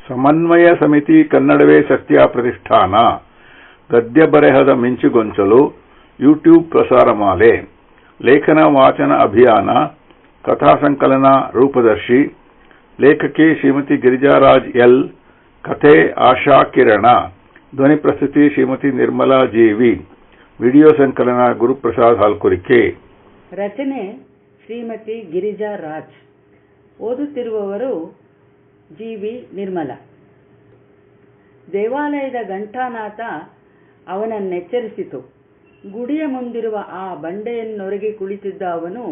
ಸಮನ್ವಯ ಸಮಿತಿ ಕನ್ನಡವೇ ಸತ್ಯ ಪ್ರತಿಷ್ಠಾನ ಗದ್ಯ ಬರೆಹದ ಮಿಂಚುಗೊಂಚಲು ಯೂಟ್ಯೂಬ್ ಪ್ರಸಾರಮಾಲೆ ಲೇಖನ ವಾಚನ ಅಭಿಯಾನ ಕಥಾಸಂಕಲನ ರೂಪದರ್ಶಿ ಲೇಖಕಿ ಶ್ರೀಮತಿ ಗಿರಿಜಾರಾಜ್ ಎಲ್ ಕಥೆ ಆಶಾ ಕಿರಣ ಧ್ವನಿ ಪ್ರಸ್ತುತಿ ಶ್ರೀಮತಿ ನಿರ್ಮಲಾ ಜಿ.ವಿ. ವಿಡಿಯೋ ಸಂಕಲನ ಗುರುಪ್ರಸಾದ್ ಹಾಲ್ಕುರಿಕೆ. ರಚನೆ ಶ್ರೀಮತಿ ಗಿರಿಜಾರಾಜ್. ಓದುತ್ತಿರುವವರು ಜಿ.ವಿ. ನಿರ್ಮಲಾ. ದೇವಾಲಯದ ಘಂಟಾನಾಥ ಅವನನ್ನೆಚ್ಚರಿಸಿತು. ಗುಡಿಯ ಮುಂದಿರುವ ಆ ಬಂಡೆಯನ್ನೊರಗಿ ಕುಳಿತಿದ್ದ ಅವನು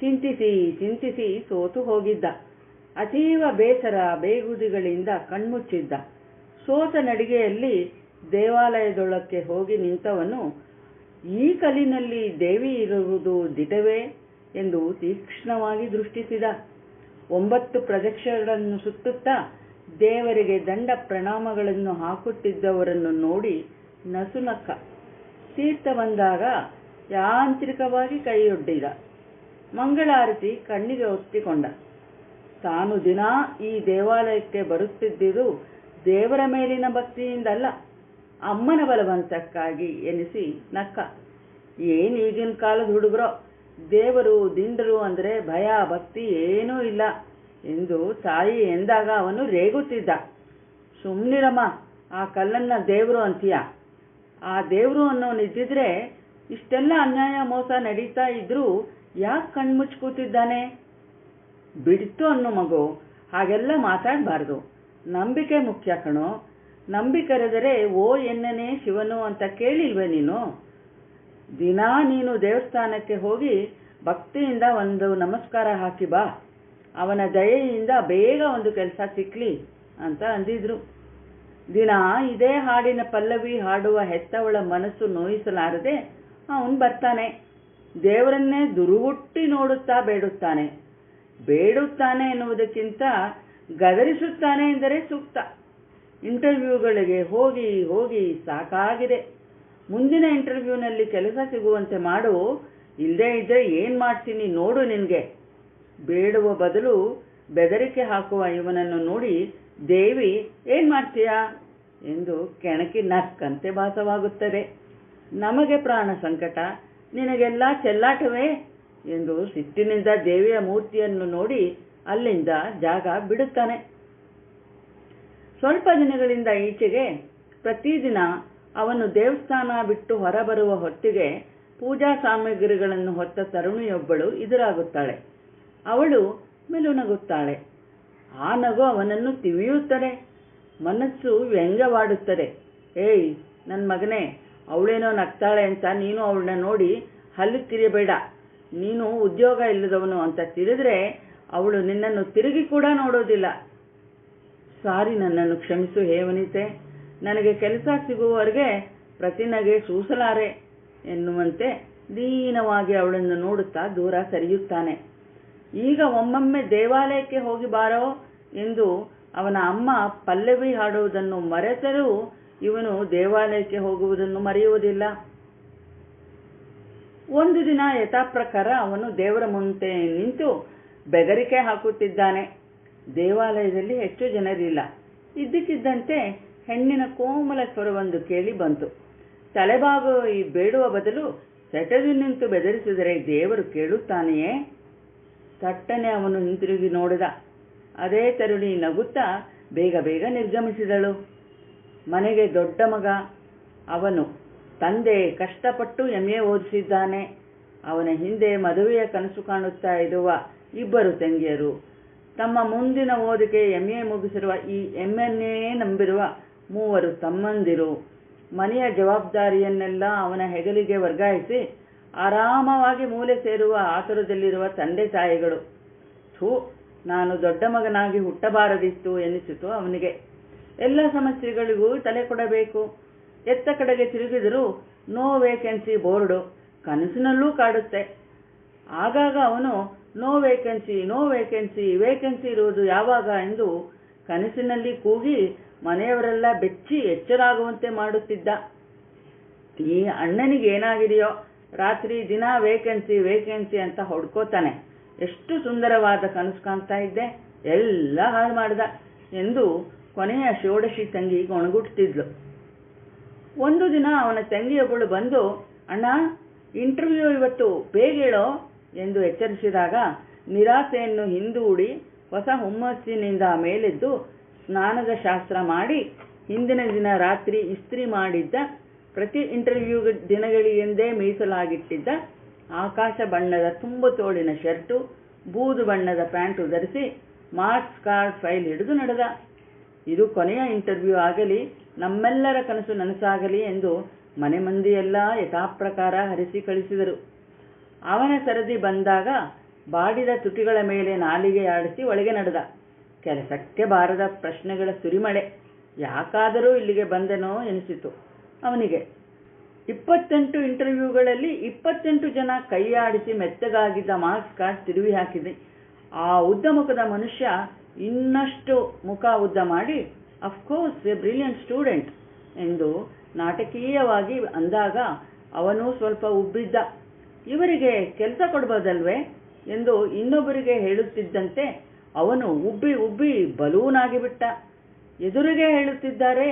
ಚಿಂತಿಸಿ ಚಿಂತಿಸಿ ಸೋತು ಹೋಗಿದ್ದ. ಅತೀವ ಬೇಸರ ಬೇಗುದಿಗಳಿಂದ ಕಣ್ಮುಚ್ಚಿದ್ದ. ಸೋತ ನಡಿಗೆಯಲ್ಲಿ ದೇವಾಲಯದೊಳಕ್ಕೆ ಹೋಗಿ ನಿಂತವನು ಈ ಕಲ್ಲಿನಲ್ಲಿ ದೇವಿ ಇರುವುದು ದಿಟವೇ ಎಂದು ತೀಕ್ಷ್ಣವಾಗಿ ದೃಷ್ಟಿಸಿದ. 9 ಪ್ರದಕ್ಷಿಣೆಗಳನ್ನು ಸುತ್ತುತ್ತಾ ದೇವರಿಗೆ ದಂಡ ಪ್ರಣಾಮಗಳನ್ನು ಹಾಕುತ್ತಿದ್ದವರನ್ನು ನೋಡಿ ನಸುನಕ್ಕ. ತೀರ್ಥ ಬಂದಾಗ ಯಾಂತ್ರಿಕವಾಗಿ ಕೈಯೊಡ್ಡಿದ. ಮಂಗಳಾರತಿ ಕಣ್ಣಿಗೆ ಒತ್ತಿಕೊಂಡ. ತಾನು ದಿನಾ ಈ ದೇವಾಲಯಕ್ಕೆ ಬರುತ್ತಿದ್ದುದು ದೇವರ ಮೇಲಿನ ಭಕ್ತಿಯಿಂದಲ್ಲ, ಅಮ್ಮನ ಬಲವಂತಕ್ಕಾಗಿ ಎನಿಸಿ ನಕ್ಕ. ಏನು ಈಗಿನ ಕಾಲದ ಹುಡುಗರೋ, ದೇವರು ದಿಂಡರು ಅಂದರೆ ಭಯ ಭಕ್ತಿ ಏನೂ ಇಲ್ಲ ಎಂದು ತಾಯಿ ಎಂದಾಗ ಅವನು ರೇಗುತ್ತಿದ್ದ. ಸುಮ್ಮನಿರಮ್ಮ, ಆ ಕಲ್ಲನ್ನ ದೇವರು ಅಂತೀಯ? ಆ ದೇವರು ಅನ್ನೋನಿದ್ದಿದ್ರೆ ಇಷ್ಟೆಲ್ಲ ಅನ್ಯಾಯ ಮೋಸ ನಡೀತಾ ಇದ್ರೂ ಯಾಕೆ ಕಣ್ಮುಚ್ಚಿ ಕೂತಿದ್ದಾನೆ? ಬಿಡ್ತು ಅನ್ನೋ ಮಗು, ಹಾಗೆಲ್ಲ ಮಾತಾಡಬಾರ್ದು. ನಂಬಿಕೆ ಮುಖ್ಯ ಕಣೋ. ನಂಬಿಕರೆದರೆ ಓ ಎನ್ನನೇ ಶಿವನು ಅಂತ ಕೇಳಿಲ್ವೇ ನೀನು? ದಿನಾ ನೀನು ದೇವಸ್ಥಾನಕ್ಕೆ ಹೋಗಿ ಭಕ್ತಿಯಿಂದ ಒಂದು ನಮಸ್ಕಾರ ಹಾಕಿ ಬಾ, ಅವನ ದಯೆಯಿಂದ ಬೇಗ ಒಂದು ಕೆಲಸ ಸಿಕ್ಲಿ ಅಂತ ಅಂದಿದ್ರು. ದಿನ ಇದೇ ಹಾಡಿನ ಪಲ್ಲವಿ ಹಾಡುವ ಹೆತ್ತವಳ ಮನಸ್ಸು ನೋಯಿಸಲಾರದೆ ಅವನು ಬರ್ತಾನೆ. ದೇವರನ್ನೇ ದುರುಗುಟ್ಟಿ ನೋಡುತ್ತಾ ಬೇಡುತ್ತಾನೆ. ಬೇಡುತ್ತಾನೆ ಎನ್ನುವುದಕ್ಕಿಂತ ಗದರಿಸುತ್ತಾನೆ ಎಂದರೆ ಸೂಕ್ತ. ಇಂಟರ್ವ್ಯೂಗಳಿಗೆ ಹೋಗಿ ಹೋಗಿ ಸಾಕಾಗಿದೆ. ಮುಂದಿನ ಇಂಟರ್ವ್ಯೂನಲ್ಲಿ ಕೆಲಸ ಸಿಗುವಂತೆ ಮಾಡು, ಇಲ್ಲದೇ ಇದ್ದರೆ ಏನು ಮಾಡ್ತೀನಿ ನೋಡು ನಿನಗೆ. ಬೇಡುವ ಬದಲು ಬೆದರಿಕೆ ಹಾಕುವ ಇವನನ್ನು ನೋಡಿ ದೇವಿ ಏನು ಮಾಡ್ತೀಯಾ ಎಂದು ಕೆಣಕಿ ನಕ್ಕಂತೆ ಭಾಸವಾಗುತ್ತದೆ. ನಮಗೆ ಪ್ರಾಣ ಸಂಕಟ, ನಿನಗೆಲ್ಲ ಚೆಲ್ಲಾಟವೇ ಎಂದು ಸಿಟ್ಟಿನಿಂದ ದೇವಿಯ ಮೂರ್ತಿಯನ್ನು ನೋಡಿ ಅಲ್ಲಿಂದ ಜಾಗ ಬಿಡುತ್ತಾನೆ. ಸ್ವಲ್ಪ ದಿನಗಳಿಂದ ಈಚೆಗೆ ಪ್ರತಿದಿನ ಅವನು ದೇವಸ್ಥಾನ ಬಿಟ್ಟು ಹೊರಬರುವ ಹೊತ್ತಿಗೆ ಪೂಜಾ ಸಾಮಗ್ರಿಗಳನ್ನು ಹೊತ್ತ ತರುಣಿಯೊಬ್ಬಳು ಎದುರಾಗುತ್ತಾಳೆ. ಅವಳು ಮೆಲುನಗುತ್ತಾಳೆ. ಆ ನಗು ಅವನನ್ನು ತಿವಿಯುತ್ತದೆ. ಮನಸ್ಸು ವ್ಯಂಗ್ಯವಾಡುತ್ತದೆ. ಏಯ್ ನನ್ನ ಮಗನೇ, ಅವಳೇನೋ ನಗ್ತಾಳೆ ಅಂತ ನೀನು ಅವಳನ್ನ ನೋಡಿ ಹಲ್ಲು ಕಿರಿಯಬೇಡ. ನೀನು ಉದ್ಯೋಗ ಇಲ್ಲದವನು ಅಂತ ತಿಳಿದ್ರೆ ಅವಳು ನಿನ್ನನ್ನು ತಿರುಗಿ ಕೂಡ ನೋಡೋದಿಲ್ಲ. ಸಾರಿ, ನನ್ನನ್ನು ಕ್ಷಮಿಸು ಹೇವನಿತೆ. ನನಗೆ ಕೆಲಸ ಸಿಗುವವರೆಗೆ ಪ್ರತಿನಗೆ ಸೂಸಲಾರೆ ಎನ್ನುವಂತೆ ದೀನವಾಗಿ ಅವಳನ್ನು ನೋಡುತ್ತಾ ದೂರ ಸರಿಯುತ್ತಾನೆ. ಈಗ ಒಮ್ಮೊಮ್ಮೆ ದೇವಾಲಯಕ್ಕೆ ಹೋಗಿ ಬಾರೋ ಎಂದು ಅವನ ಅಮ್ಮ ಪಲ್ಲವಿ ಹಾಡುವುದನ್ನು ಮರೆತರೂ ಇವನು ದೇವಾಲಯಕ್ಕೆ ಹೋಗುವುದನ್ನು ಮರೆಯುವುದಿಲ್ಲ. ಒಂದು ದಿನ ಯಥಾಪ್ರಕಾರ ಅವನು ದೇವರ ಮುಂದೆ ನಿಂತು ಬೆದರಿಕೆ ಹಾಕುತ್ತಿದ್ದಾನೆ. ದೇವಾಲಯದಲ್ಲಿ ಹೆಚ್ಚು ಜನರಿಲ್ಲ. ಇದ್ದಕ್ಕಿದ್ದಂತೆ ಹೆಣ್ಣಿನ ಕೋಮಲ ಸ್ವರವೊಂದು ಕೇಳಿ ಬಂತು. ತಲೆಬಾಗು ಈ ಬೇಡುವ ಬದಲು ಸೆಟೆದು ನಿಂತು ಬೆದರಿಸಿದರೆ ದೇವರು ಕೇಳುತ್ತಾನೆಯೇ? ತಟ್ಟನೆ ಅವನು ಹಿಂತಿರುಗಿ ನೋಡಿದ. ಅದೇ ತರುಣಿ ನಗುತ್ತಾ ಬೇಗ ಬೇಗ ನಿರ್ಗಮಿಸಿದಳು. ಮನೆಗೆ ದೊಡ್ಡ ಮಗ ಅವನು. ತಂದೆ ಕಷ್ಟಪಟ್ಟು MA ಓದಿಸಿದ್ದಾನೆ. ಅವನ ಹಿಂದೆ ಮದುವೆಯ ಕನಸು ಕಾಣುತ್ತಾ ಇರುವ 2 ತಂಗಿಯರು, ತಮ್ಮ ಮುಂದಿನ ಓದಿಗೆ MA ಮುಗಿಸಿರುವ ಈ MNA ನಂಬಿರುವ 3 ತಮ್ಮಂದಿರು, ಮನೆಯ ಜವಾಬ್ದಾರಿಯನ್ನೆಲ್ಲ ಅವನ ಹೆಗಲಿಗೆ ವರ್ಗಾಯಿಸಿ ಆರಾಮವಾಗಿ ಮೂಲೆ ಸೇರುವ ಆತುರದಲ್ಲಿರುವ ತಂದೆ ತಾಯಿಗಳು. ನಾನು ದೊಡ್ಡ ಮಗನಾಗಿ ಹುಟ್ಟಬಾರದಿತ್ತು ಎನಿಸಿತು ಅವನಿಗೆ. ಎಲ್ಲ ಸಮಸ್ಯೆಗಳಿಗೂ ತಲೆ ಕೊಡಬೇಕು. ಎತ್ತ ಕಡೆಗೆ ತಿರುಗಿದರೂ ನೋ ವೇಕೆನ್ಸಿ ಬೋರ್ಡು ಕನಸಿನಲ್ಲೂ ಕಾಡುತ್ತೆ. ಆಗಾಗ ಅವನು no vacancy no vacancy, vacancy ಇರುವುದು ಯಾವಾಗ ಎಂದು ಕನಸಿನಲ್ಲಿ ಕೂಗಿ ಮನೆಯವರೆಲ್ಲ ಬೆಚ್ಚಿ ಎಚ್ಚರಾಗುವಂತೆ ಮಾಡುತ್ತಿದ್ದ. ಈ ಅಣ್ಣನಿಗೆ ಏನಾಗಿದೆಯೋ, ರಾತ್ರಿ ದಿನ ವೇಕೆನ್ಸಿ ವೇಕೆನ್ಸಿ ಅಂತ ಹೊಡ್ಕೋತಾನೆ. ಎಷ್ಟು ಸುಂದರವಾದ ಕನಸು ಕಾಣ್ತಾ ಇದ್ದೆ, ಎಲ್ಲ ಹಾಳು ಮಾಡ್ದ ಎಂದು ಕೊನೆಯ ಷೋಡಶಿ ತಂಗಿ ಗೊಣಗುಟ್ತಿದ್ಲು. ಒಂದು ದಿನ ಅವನ ತಂಗಿಯೊಬ್ಬಳು ಬಂದು, ಅಣ್ಣ, ಇಂಟರ್ವ್ಯೂ ಇವತ್ತು ಬೇಗ ಹೇಳೋ ಎಂದು ಎಚ್ಚರಿಸಿದಾಗ ನಿರಾಸೆಯನ್ನು ಹಿಂದೂಡಿ ಹೊಸ ಹುಮ್ಮಸ್ಸಿನಿಂದ ಮೇಲೆದ್ದು ಸ್ನಾನದ ಶಾಸ್ತ್ರ ಮಾಡಿ ಹಿಂದಿನ ದಿನ ರಾತ್ರಿ ಇಸ್ತ್ರಿ ಮಾಡಿದ್ದ, ಪ್ರತಿ ಇಂಟರ್ವ್ಯೂ ದಿನಗಳಿಗೆಂದೇ ಮೀಸಲಾಗಿಟ್ಟಿದ್ದ ಆಕಾಶ ಬಣ್ಣದ ತುಂಬು ತೋಳಿನ ಶರ್ಟು, ಬೂದು ಬಣ್ಣದ ಪ್ಯಾಂಟು ಧರಿಸಿ ಮಾರ್ಕ್ಸ್ ಕಾರ್ಡ್ ಫೈಲ್ ಹಿಡಿದು ನಡೆದ. ಇದು ಕೊನೆಯ ಇಂಟರ್ವ್ಯೂ ಆಗಲಿ, ನಮ್ಮೆಲ್ಲರ ಕನಸು ನನಸಾಗಲಿ ಎಂದು ಮನೆ ಮಂದಿಯೆಲ್ಲ ಯಥಾಪ್ರಕಾರ ಹರಿಸಿ ಕಳಿಸಿದರು. ಅವನ ಸರದಿ ಬಂದಾಗ ಬಾಡಿದ ತುಟಿಗಳ ಮೇಲೆ ನಾಲಿಗೆ ಆಡಿಸಿ ಒಳಗೆ ನಡೆದ. ಕೆಲಸಕ್ಕೆ ಬಾರದ ಪ್ರಶ್ನೆಗಳ ಸುರಿಮಳೆ. ಯಾಕಾದರೂ ಇಲ್ಲಿಗೆ ಬಂದನೋ ಎನಿಸಿತು ಅವನಿಗೆ. 28 ಇಂಟರ್ವ್ಯೂಗಳಲ್ಲಿ 28 ಜನ ಕೈಯಾಡಿಸಿ ಮೆತ್ತಗಾಗಿದ್ದ ಮಾರ್ಕ್ಸ್ ಕಾರ್ಡ್ ತಿರುವಿ ಹಾಕಿದೆ. ಆ ಉದ್ದ ಮುಖದ ಮನುಷ್ಯ ಇನ್ನಷ್ಟು ಮುಖ ಉದ್ದ ಮಾಡಿ, ಅಫ್ಕೋರ್ಸ್ ಎ ಬ್ರಿಲಿಯಂಟ್ ಸ್ಟೂಡೆಂಟ್ ಎಂದು ನಾಟಕೀಯವಾಗಿ ಅಂದಾಗ ಅವನು ಸ್ವಲ್ಪ ಉಬ್ಬಿದ್ದ. ಇವರಿಗೆ ಕೆಲಸ ಕೊಡ್ಬೋದಲ್ವೇ ಎಂದು ಇನ್ನೊಬ್ಬರಿಗೆ ಹೇಳುತ್ತಿದ್ದಂತೆ ಅವನು ಉಬ್ಬಿ ಉಬ್ಬಿ ಬಲೂನ್ ಆಗಿಬಿಟ್ಟ. ಎದುರಿಗೆ ಹೇಳುತ್ತಿದ್ದಾರೆ,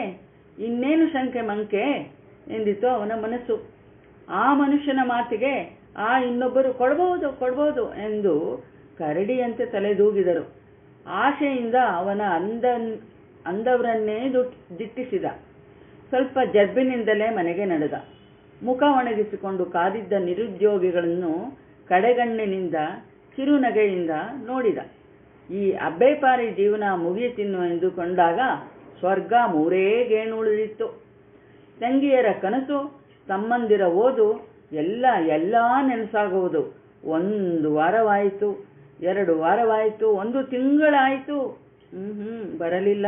ಇನ್ನೇನು ಶಂಕೆ ಮಂಕೆ ಎಂದಿತು ಅವನ ಮನಸ್ಸು. ಆ ಮನುಷ್ಯನ ಮಾತಿಗೆ ಆ ಇನ್ನೊಬ್ಬರು ಕೊಡ್ಬೋದು ಎಂದು ಕರಡಿಯಂತೆ ತಲೆದೂಗಿದರು. ಆಶೆಯಿಂದ ಅವನ ಅಂದವರನ್ನೇ ದಿಟ್ಟಿಸಿದ. ಸ್ವಲ್ಪ ಜರ್ಬಿನಿಂದಲೇ ಮನೆಗೆ ನಡೆದ. ಮುಖ ಒಣಗಿಸಿಕೊಂಡು ಕಾದಿದ್ದ ನಿರುದ್ಯೋಗಿಗಳನ್ನು ಕಡೆಗಣ್ಣಿನಿಂದ ಕಿರುನಗೆಯಿಂದ ನೋಡಿದ. ಈ ಅಬ್ಬೆಪಾರಿ ಜೀವನ ಮುಗಿಯಿತಿನ್ನು ಎಂದುಕೊಂಡಾಗ ಸ್ವರ್ಗ ಮೂರೇ ಗೇಣುಳಿದಿತ್ತು. ತಂಗಿಯರ ಕನಸು, ತಮ್ಮಂದಿರ ಓದು ಎಲ್ಲ ನೆನಸಾಗುವುದು. 1 ವಾರವಾಯಿತು, 2 ವಾರವಾಯಿತು, 1 ತಿಂಗಳಾಯಿತು. ಬರಲಿಲ್ಲ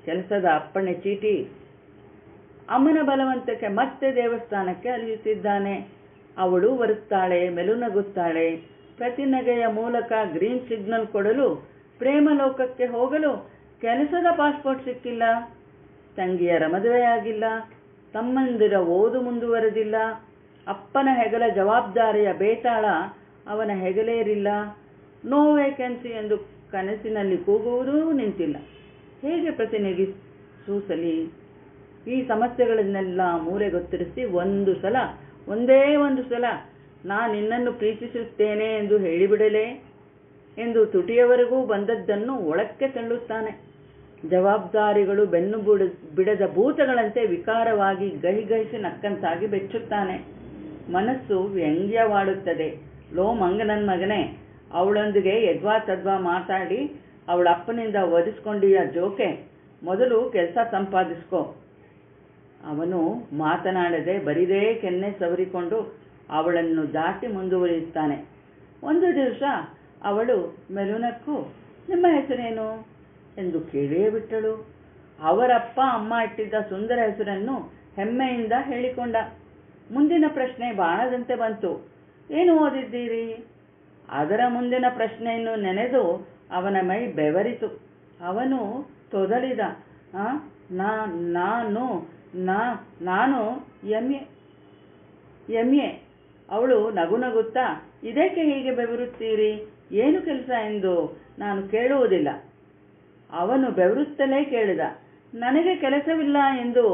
ಕೆಲಸದ ಅಪ್ಪಣೆ ಚೀಟಿ. ಅಮ್ಮನ ಬಲವಂತಕ್ಕೆ ಮತ್ತೆ ದೇವಸ್ಥಾನಕ್ಕೆ ಅಲಿಯುತ್ತಿದ್ದಾನೆ. ಅವಳು ಬರುತ್ತಾಳೆ, ಮೆಲುನಗುತ್ತಾಳೆ. ಪ್ರತಿ ನಗೆಯ ಮೂಲಕ ಗ್ರೀನ್ ಸಿಗ್ನಲ್ ಕೊಡಲು, ಪ್ರೇಮಲೋಕಕ್ಕೆ ಹೋಗಲು ಕೆಲಸದ ಪಾಸ್ಪೋರ್ಟ್ ಸಿಕ್ಕಿಲ್ಲ. ತಂಗಿಯರ ಮದುವೆಯಾಗಿಲ್ಲ, ತಮ್ಮಂದಿರ ಓದು ಮುಂದುವರೆದಿಲ್ಲ. ಅಪ್ಪನ ಹೆಗಲ ಜವಾಬ್ದಾರಿಯ ಬೇತಾಳ ಅವನ ಹೆಗಲೇರಿಲ್ಲ. ನೋ ವೇಕೆನ್ಸಿ ಎಂದು ಕನಸಿನಲ್ಲಿ ಕೂಗುವುದೂ ನಿಂತಿಲ್ಲ. ಹೇಗೆ ಪ್ರತಿನಿಧಿಸಲಿ? ಈ ಸಮಸ್ಯೆಗಳನ್ನೆಲ್ಲ ಮೂಲೆಗೊತ್ತರಿಸಿ ಒಂದೇ ಒಂದು ಸಲ ನಾನು ನಿನ್ನನ್ನು ಪ್ರೀತಿಸುತ್ತೇನೆ ಎಂದು ಹೇಳಿಬಿಡಲೇ ಎಂದು ತುಟಿಯವರೆಗೂ ಬಂದದ್ದನ್ನು ಒಳಕ್ಕೆ ತಳ್ಳುತ್ತಾನೆ. ಜವಾಬ್ದಾರಿಗಳು ಬೆನ್ನು ಬಿಡದ ಭೂತಗಳಂತೆ ವಿಕಾರವಾಗಿ ಗಹಿಗಹಿಸಿ ನಕ್ಕಂತಾಗಿ ಬೆಚ್ಚುತ್ತಾನೆ. ಮನಸ್ಸು ವ್ಯಂಗ್ಯವಾಡುತ್ತದೆ. ಲೋ ಮಂಗನನ್ ಮಗನೇ, ಅವಳೊಂದಿಗೆ ಯದ್ವಾ ತದ್ವಾ ಮಾತಾಡಿ ಅವಳ ಅಪ್ಪನಿಂದ ಒದಿಸ್ಕೊಂಡಿಯ ಜೋಕೆ, ಮೊದಲು ಕೆಲಸ ಸಂಪಾದಿಸ್ಕೋ. ಅವನು ಮಾತನಾಡದೆ ಬರಿದೇ ಕೆನ್ನೆ ಸವರಿಕೊಂಡು ಅವಳನ್ನು ದಾಟಿ ಮುಂದುವರಿಯುತ್ತಾನೆ. ಒಂದು ದಿವಸ ಅವಳು ಮೆಲುನಕ್ಕೂ, ನಿಮ್ಮ ಹೆಸರೇನು ಎಂದು ಕೇಳಿಯೇ ಬಿಟ್ಟಳು. ಅವರಪ್ಪ ಅಮ್ಮ ಇಟ್ಟಿದ್ದ ಸುಂದರ ಹೆಸರನ್ನು ಹೆಮ್ಮೆಯಿಂದ ಹೇಳಿಕೊಂಡ. ಮುಂದಿನ ಪ್ರಶ್ನೆ ಬಾಣದಂತೆ ಬಂತು. ಏನು ಓದಿದ್ದೀರಿ? ಅದರ ಮುಂದಿನ ಪ್ರಶ್ನೆಯನ್ನು ನೆನೆದು ಅವನ ಮೈ ಬೆವರಿತು. ಅವನು ತೊದಲಿದ, ನಾನು ಎಂ.ಎ. ಅವಳು ನಗುನಗುತ್ತಾ, ಇದಕ್ಕೆ ಹೀಗೆ ಬೆವರುತ್ತೀರಿ? ಏನು ಕೆಲಸ ಎಂದು ನಾನು ಕೇಳುವುದಿಲ್ಲ. ಅವನು ಬೆವರುತ್ತಲೇ ಕೇಳಿದ, ನನಗೆ ಕೆಲಸವಿಲ್ಲ ಎಂದು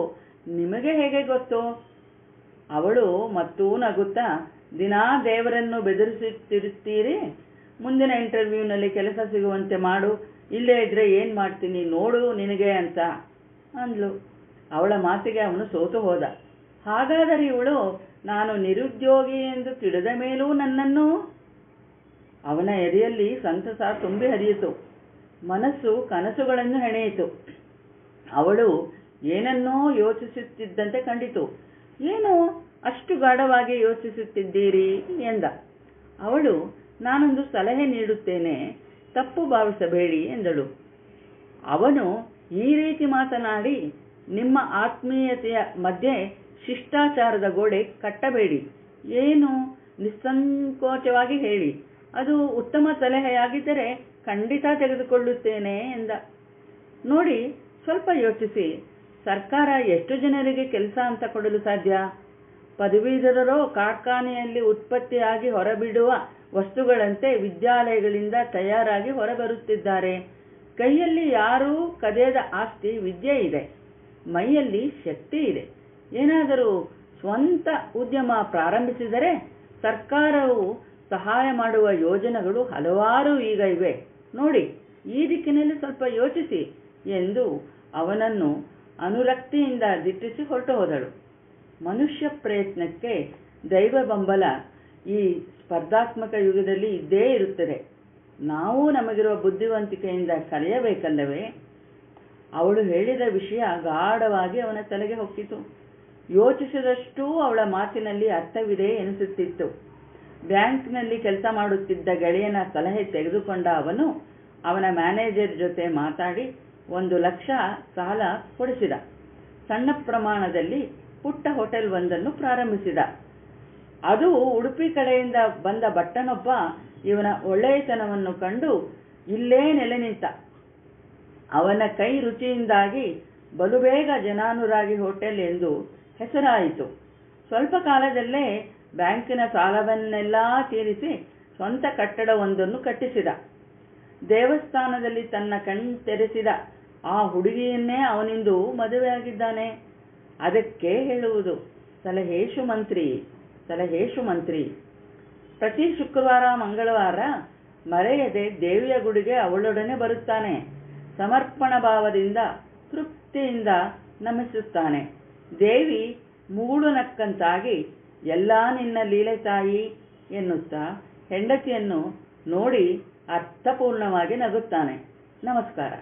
ನಿಮಗೆ ಹೇಗೆ ಗೊತ್ತು? ಅವಳು ಮತ್ತೂ ನಗುತ್ತಾ, ದಿನಾ ದೇವರನ್ನು ಬೆದರಿಸುತ್ತಿರುತ್ತೀರಿ, ಮುಂದಿನ ಇಂಟರ್ವ್ಯೂನಲ್ಲಿ ಕೆಲಸ ಸಿಗುವಂತೆ ಮಾಡು, ಇಲ್ಲೇ ಇದ್ರೆ ಏನ್ ಮಾಡ್ತೀನಿ ನೋಡು ನಿನಗೆ ಅಂತ ಅಂದ್ಲು. ಅವಳ ಮಾತಿಗೆ ಅವನು ಸೋತು ಹೋದ. ಹಾಗಾದರೆ ಇವಳು ನಾನು ನಿರುದ್ಯೋಗಿ ಎಂದು ತಿಳಿದ ಮೇಲೂ ನನ್ನನ್ನು? ಅವನ ಎದೆಯಲ್ಲಿ ಸಂತಸ ತುಂಬಿ ಹರಿಯಿತು. ಮನಸ್ಸು ಕನಸುಗಳನ್ನು ಹೆಣೆಯಿತು. ಅವಳು ಏನನ್ನೋ ಯೋಚಿಸುತ್ತಿದ್ದಂತೆ ಕಂಡಿತು. ಏನು ಅಷ್ಟು ಗಾಢವಾಗಿ ಯೋಚಿಸುತ್ತಿದ್ದೀರಿ ಎಂದ. ಅವಳು, ನಾನೊಂದು ಸಲಹೆ ನೀಡುತ್ತೇನೆ, ತಪ್ಪು ಭಾವಿಸಬೇಡಿ ಎಂದಳು. ಅವನು ಈ ರೀತಿ ಮಾತನಾಡಿ, ನಿಮ್ಮ ಆತ್ಮೀಯತೆಯ ಮಧ್ಯೆ ಶಿಷ್ಟಾಚಾರದ ಗೋಡೆ ಕಟ್ಟಬೇಡಿ, ಏನು ನಿಸ್ಸಂಕೋಚವಾಗಿ ಹೇಳಿ, ಅದು ಉತ್ತಮ ಸಲಹೆಯಾಗಿದ್ದರೆ ಖಂಡಿತ ತೆಗೆದುಕೊಳ್ಳುತ್ತೇನೆ ಎಂದ. ನೋಡಿ, ಸ್ವಲ್ಪ ಯೋಚಿಸಿ, ಸರ್ಕಾರ ಎಷ್ಟು ಜನರಿಗೆ ಕೆಲಸ ಅಂತ ಕೊಡಲು ಸಾಧ್ಯ? ಪದವೀಧರರೋ ಕಾರ್ಖಾನೆಯಲ್ಲಿ ಉತ್ಪತ್ತಿಯಾಗಿ ಹೊರಬಿಡುವ ವಸ್ತುಗಳಂತೆ ವಿದ್ಯಾಲಯಗಳಿಂದ ತಯಾರಾಗಿ ಹೊರಬರುತ್ತಿದ್ದಾರೆ. ಕೈಯಲ್ಲಿ ಯಾರೂ ಕದಿಯದ ಆಸ್ತಿ ವಿದ್ಯೆ ಇದೆ, ಮೈಯಲ್ಲಿ ಶಕ್ತಿ ಇದೆ. ಏನಾದರೂ ಸ್ವಂತ ಉದ್ಯಮ ಪ್ರಾರಂಭಿಸಿದರೆ ಸರ್ಕಾರವು ಸಹಾಯ ಮಾಡುವ ಯೋಜನೆಗಳು ಹಲವಾರು ಈಗ ಇವೆ ನೋಡಿ, ಈ ದಿಕ್ಕಿನಲ್ಲಿ ಸ್ವಲ್ಪ ಯೋಚಿಸಿ ಎಂದು ಅವನನ್ನು ಅನುರಕ್ತಿಯಿಂದ ದಿಟ್ಟಿಸಿ ಹೊರಟು ಹೋದಳು. ಮನುಷ್ಯ ಪ್ರಯತ್ನಕ್ಕೆ ದೈವ ಬೆಂಬಲ ಈ ಸ್ಪರ್ಧಾತ್ಮಕ ಯುಗದಲ್ಲಿ ಇದ್ದೇ ಇರುತ್ತದೆ. ನಾವು ನಮಗಿರುವ ಬುದ್ಧಿವಂತಿಕೆಯಿಂದ ಕಲಿಯಬೇಕಲ್ಲವೇ? ಅವಳು ಹೇಳಿದ ವಿಷಯ ಗಾಢವಾಗಿ ಅವನ ತಲೆಗೆ ಹೊಕ್ಕಿತು. ಯೋಚಿಸಿದಷ್ಟೂ ಅವಳ ಮಾತಿನಲ್ಲಿ ಅರ್ಥವಿದೆ ಎನಿಸುತ್ತಿತ್ತು. ಬ್ಯಾಂಕ್ನಲ್ಲಿ ಕೆಲಸ ಮಾಡುತ್ತಿದ್ದ ಗೆಳೆಯನ ಸಲಹೆ ತೆಗೆದುಕೊಂಡ ಅವನು ಅವನ ಮ್ಯಾನೇಜರ್ ಜೊತೆ ಮಾತಾಡಿ 1 ಲಕ್ಷ ಸಾಲ ಕೊಡಿಸಿದ. ಸಣ್ಣ ಪ್ರಮಾಣದಲ್ಲಿ ಪುಟ್ಟ ಹೋಟೆಲ್ ಒಂದನ್ನು ಪ್ರಾರಂಭಿಸಿದ. ಅದು ಉಡುಪಿ ಕಡೆಯಿಂದ ಬಂದ ಭಟ್ಟನೊಬ್ಬ ಇವನ ಒಳ್ಳೆಯತನವನ್ನು ಕಂಡು ಇಲ್ಲೇ ನೆಲೆ ನಿಂತ. ಅವನ ಕೈ ರುಚಿಯಿಂದಾಗಿ ಬಲುಬೇಗ ಜನಾನುರಾಗಿ ಹೋಟೆಲ್ ಎಂದು ಹೆಸರಾಯಿತು. ಸ್ವಲ್ಪ ಕಾಲದಲ್ಲೇ ಬ್ಯಾಂಕಿನ ಸಾಲವನ್ನೆಲ್ಲ ತೀರಿಸಿ ಸ್ವಂತ ಕಟ್ಟಡವೊಂದನ್ನು ಕಟ್ಟಿಸಿದ. ದೇವಸ್ಥಾನದಲ್ಲಿ ತನ್ನ ಕಣ್ತೆರೆಸಿದ ಆ ಹುಡುಗಿಯನ್ನೇ ಅವನಿಂದು ಮದುವೆಯಾಗಿದ್ದಾನೆ. ಅದಕ್ಕೆ ಹೇಳುವುದು ಸಲಹೇಶು ಮಂತ್ರಿ. ಪ್ರತಿ ಶುಕ್ರವಾರ ಮಂಗಳವಾರ ಮರೆಯದೆ ದೇವಿಯ ಗುಡಿಗೆ ಅವಳೊಡನೆ ಬರುತ್ತಾನೆ. ಸಮರ್ಪಣ ಭಾವದಿಂದ ತೃಪ್ತಿಯಿಂದ ನಮಿಸುತ್ತಾನೆ. ದೇವಿ ಮೂಳು ನಕ್ಕಂತಾಗಿ ಎಲ್ಲಾ ನಿನ್ನ ಲೀಲೆ ತಾಯಿ ಎನ್ನುತ್ತಾ ಹೆಂಡತಿಯನ್ನು ನೋಡಿ ಅರ್ಥಪೂರ್ಣವಾಗಿ ನಗುತ್ತಾನೆ. ನಮಸ್ಕಾರ.